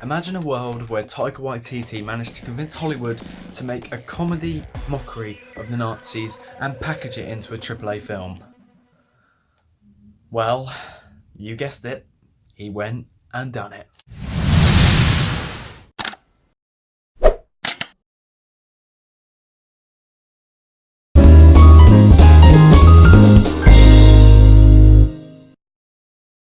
Imagine a world where Taika Waititi managed to convince Hollywood to make a comedy mockery of the Nazis and package it into a AAA film. Well, you guessed it, he went and done it.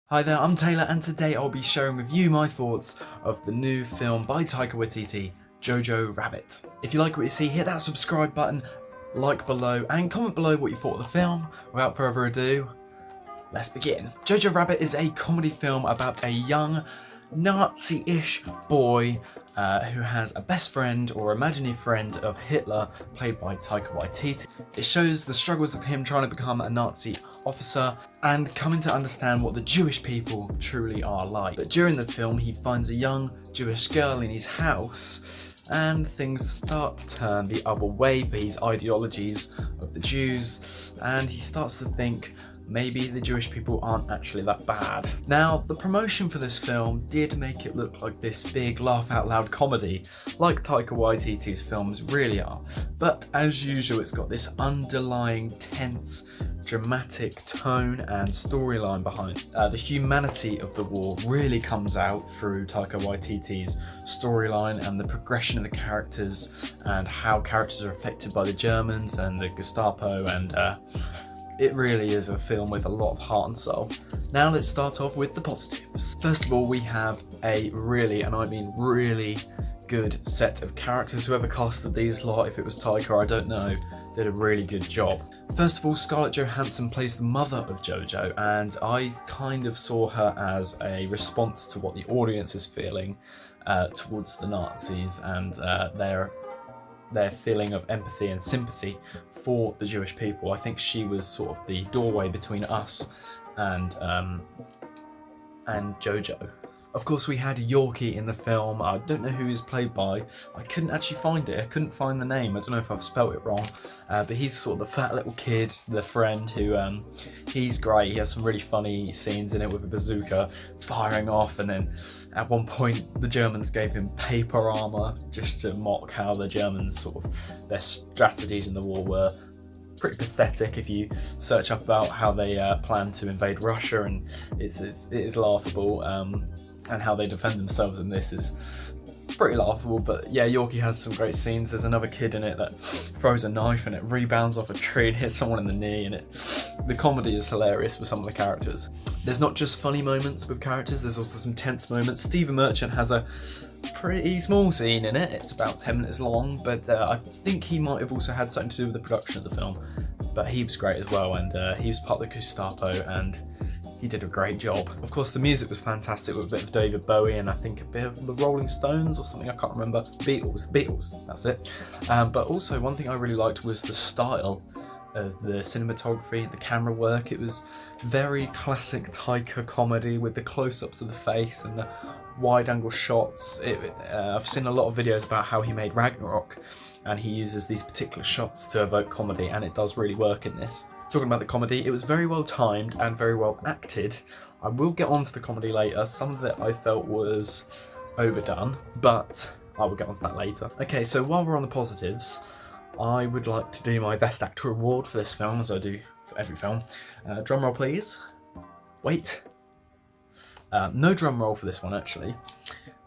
Hi there, I'm Taylor, and today I'll be sharing with you my thoughts of the new film by Taika Waititi, JOJO Rabbit. If you like what you see, hit that subscribe button, like below, and comment below what you thought of the film. Without further ado, let's begin. JOJO Rabbit is a comedy film about a young Nazi-ish boy who has a best friend or imaginary friend of Hitler, played by Taika Waititi. It shows the struggles of him trying to become a Nazi officer and coming to understand what the Jewish people truly are like. But during the film, he finds a young Jewish girl in his house and things start to turn the other way for his ideologies of the Jews, and he starts to think maybe the Jewish people aren't actually that bad. Now, the promotion for this film did make it look like this big laugh-out-loud comedy, like Taika Waititi's films really are. But as usual, it's got this underlying tense, dramatic tone and storyline behind it. The humanity of the war really comes out through Taika Waititi's storyline and the progression of the characters and how characters are affected by the Germans and the Gestapo, and it really is a film with a lot of heart and soul. Now let's start off with the positives. First of all, we have a really, and I mean really, good set of characters. Whoever casted these lot, if it was Taika, I don't know, did a really good job. First of all, Scarlett Johansson plays the mother of JoJo, and I kind of saw her as a response to what the audience is feeling towards the Nazis and their feeling of empathy and sympathy for the Jewish people. I think she was sort of the doorway between us and JoJo. Of course, we had Yorkie in the film. I don't know who he's played by. I couldn't actually find it. I couldn't find the name. I don't know if I've spelt it wrong. But he's sort of the fat little kid, the friend who, he's great. He has some really funny scenes in it with a bazooka firing off, and then at one point the Germans gave him paper armour just to mock how the Germans sort of, their strategies in the war were pretty pathetic if you search up about how they plan to invade Russia, and it is laughable. And how they defend themselves in this is pretty laughable. But yeah, Yorkie has some great scenes. There's another kid in it that throws a knife and it rebounds off a tree and hits someone in the knee, and the comedy is hilarious with some of the characters. There's not just funny moments with characters, there's also some tense moments. Stephen Merchant has a pretty small scene in it. It's about 10 minutes long, but I think he might have also had something to do with the production of the film. But he was great as well, and he was part of the Gestapo, and he did a great job. Of course, the music was fantastic with a bit of David Bowie and I think a bit of the Rolling Stones or something, I can't remember. Beatles, that's it. But also one thing I really liked was the style of the cinematography, the camera work. It was very classic Taika comedy with the close-ups of the face and the wide-angle shots. I've seen a lot of videos about how he made Ragnarok, and he uses these particular shots to evoke comedy, and it does really work in this. Talking about the comedy, it was very well timed and very well acted. I will get onto the comedy later. Some of it I felt was overdone, but I will get onto that later. Okay, so while we're on the positives, I would like to do my Best Actor award for this film, as I do for every film. Drum roll, please. Wait. No drum roll for this one, actually,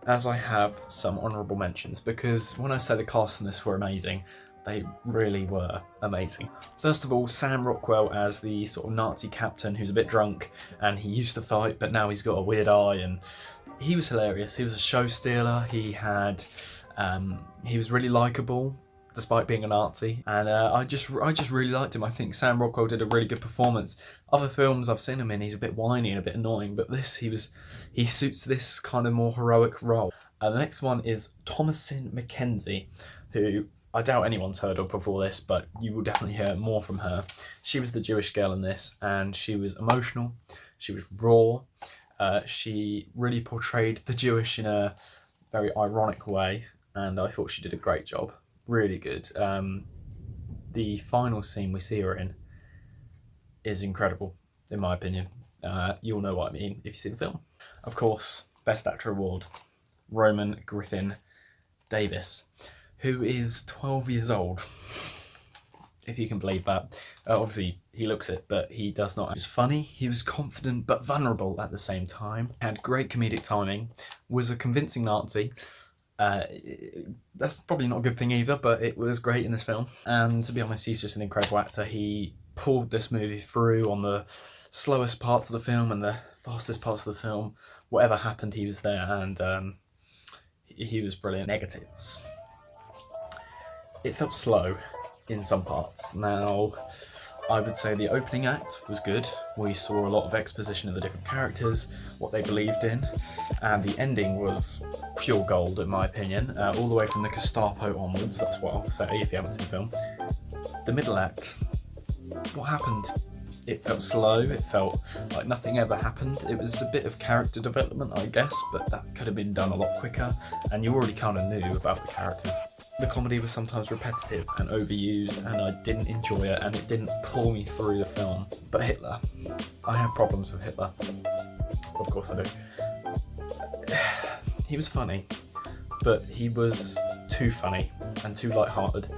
as I have some honourable mentions, because when I say the cast in this were amazing, they really were amazing. First of all, Sam Rockwell as the sort of Nazi captain who's a bit drunk, and he used to fight but now he's got a weird eye, and he was hilarious. He was a show stealer. He was really likeable despite being a Nazi, and I just really liked him. I think Sam Rockwell did a really good performance. Other films I've seen him in, he's a bit whiny and a bit annoying, but this, he suits this kind of more heroic role. The next one is Thomasin McKenzie, who I doubt anyone's heard of before this, but you will definitely hear more from her. She was the Jewish girl in this, and she was emotional, she was raw, she really portrayed the Jewish in a very ironic way, and I thought she did a great job. Really good. The final scene we see her in is incredible, in my opinion. You'll know what I mean if you see the film. Of course, Best Actor award. Roman Griffin Davis, who is 12 years old, if you can believe that. Obviously, he looks it, but he does not. He was funny, he was confident, but vulnerable at the same time. Had great comedic timing, was a convincing Nazi. That's probably not a good thing either, but it was great in this film. And to be honest, he's just an incredible actor. He pulled this movie through on the slowest parts of the film and the fastest parts of the film. Whatever happened, he was there, and he was brilliant. Negatives. It felt slow in some parts. Now, I would say the opening act was good. We saw a lot of exposition of the different characters, what they believed in, and the ending was pure gold in my opinion, all the way from the Gestapo onwards. That's what I'll say if you haven't seen the film. The middle act, what happened? It felt slow, it felt like nothing ever happened. It was a bit of character development, I guess, but that could have been done a lot quicker, and you already kind of knew about the characters. The comedy was sometimes repetitive and overused, and I didn't enjoy it, and it didn't pull me through the film. But Hitler, I have problems with Hitler. Of course I do. He was funny, but he was too funny and too light-hearted,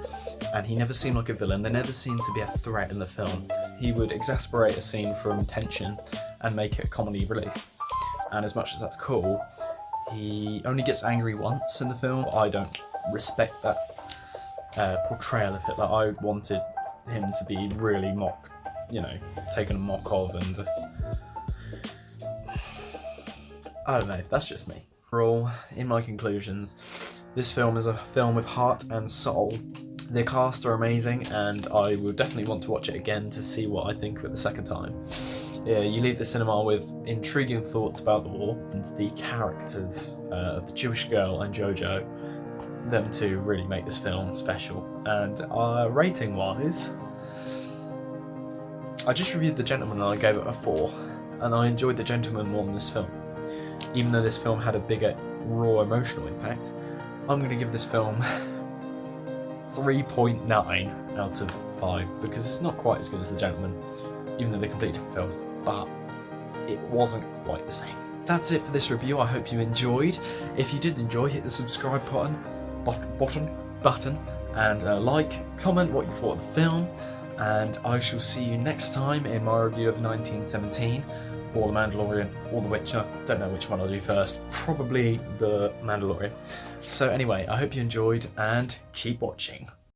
and he never seemed like a villain. There never seemed to be a threat in the film. He would exasperate a scene from tension and make it comedy relief. And as much as that's cool, he only gets angry once in the film. I don't respect that portrayal of Hitler. I wanted him to be really taken a mock of, and I don't know, that's just me. Overall, in my conclusions, this film is a film with heart and soul. The cast are amazing, and I will definitely want to watch it again to see what I think of it the second time. Yeah, you leave the cinema with intriguing thoughts about the war, and the characters of the Jewish girl and JoJo, them two really make this film special. And rating wise, I just reviewed The Gentleman and I gave it a 4, and I enjoyed The Gentleman more than this film. Even though this film had a bigger raw emotional impact, I'm going to give this film 3.9 out of 5, because it's not quite as good as The Gentleman, even though they're completely different films, but it wasn't quite the same. That's it for this review. I hope you enjoyed. If you did enjoy, hit the subscribe button and like, comment what you thought of the film, and I shall see you next time in my review of 1917, or The Mandalorian, or The Witcher. Don't know which one I'll do first. Probably The Mandalorian. So anyway, I hope you enjoyed, and keep watching.